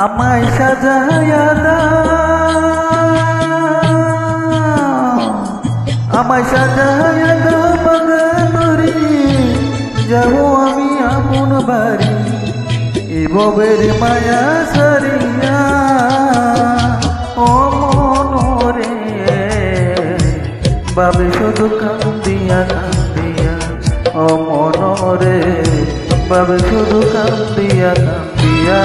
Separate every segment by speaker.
Speaker 1: আমায় সাজায়া দাও, আমায় সাজায়া দাও বাগানরি, যাবো আমি আপন বাড়ি এ ভবের মায়া সারিয়া। ও মনরে বাবে শুধু কান্দিয়া কান্দিয়া, ও মনরে বাবে শুধু কান্দিয়া কান্দিয়া।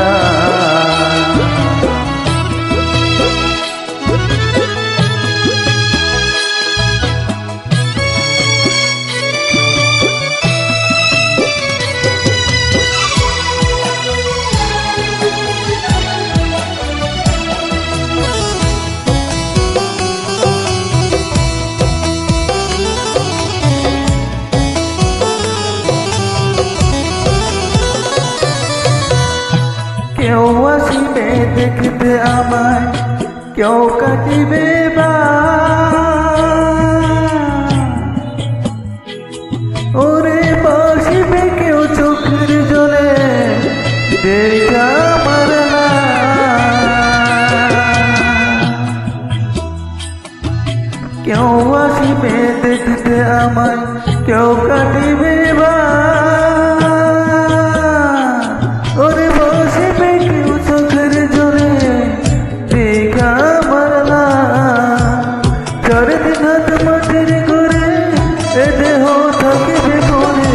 Speaker 1: কেউ আসিবে দেখতে আমায়, কেউ কাটিবে বা, ওরে বসিবে কেউ চোখের জলে দেখা আমার না। কেউ আসিবে দেখতে আমায়, কেউ কাটিবে বা, ওরে বসিবে কেউ চোখের জলে দেখা আমার না। চারিদিন হাত মাটির ঘরে এ দেহ থাকিবে পরে,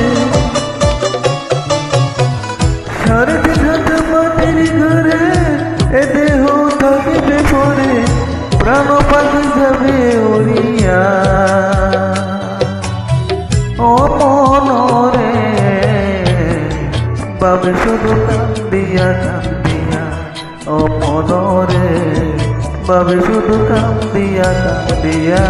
Speaker 1: চারিদিন হাত মাটির ঘরে এ দেহ থাকিবে পরে, প্রাণ পাখি যাবে উড়িয়া। ও মনরে বাবে শুধু কান্দিয়া কান্দিয়া, ও মনরে বাবে শুধু কান্দিয়া কান্দিয়া।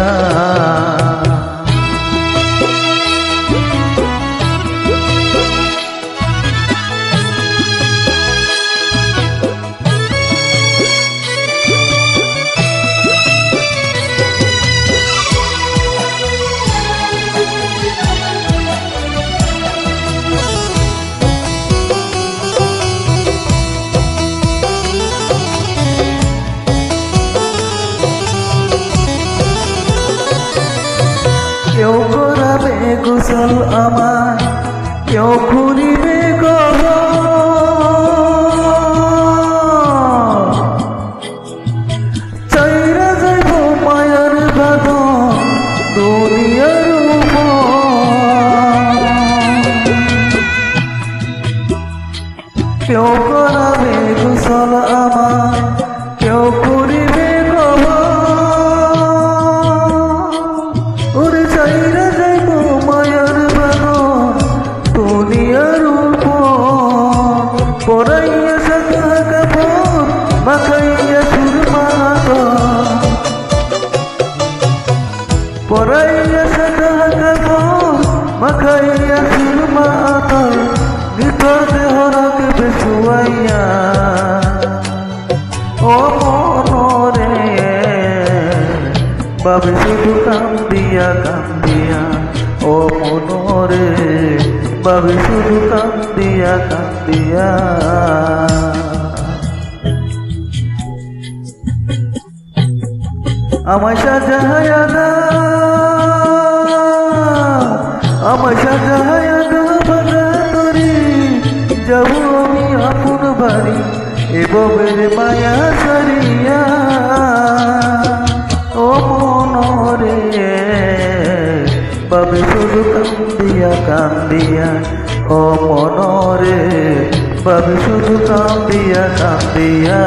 Speaker 1: কেউ করাবে গোসল আমায়, কেউ খুলিবে কবর, চাইরা যাইব মায়ার বাঁধন দুনিয়ার উপর। কেউ করাবে গোসল আমায়, কেউ খুলিবে কবর, ওরে চাইরা যাইব মায়ার বাঁধন দুনিয়ার উপর। পরাইয়া সাদা কাপড় মাখাইয়া সুরমা আতর, পরাইয়া সাদা কাপড় মাখাইয়া সুরমা আতর, ভিতর দেহ রাখবে শুয়াইয়া। ও মনরে বাবে শুধু কান্দিয়া কান্দিয়া, ও মনরে বাবে শুধু কান্দিয়া কান্দিয়া। আমায় সাজায়া দাও, আমায় সাজায়া দাও বাগানরি, যাবো আমি আপন বাড়ি এ ভবের মায়া সারিয়া। ও মনরে বাবে শুধু কান্দিয়া কান্দিয়া, ও মনরে বাবে শুধু কান্দিয়া কান্দিয়া।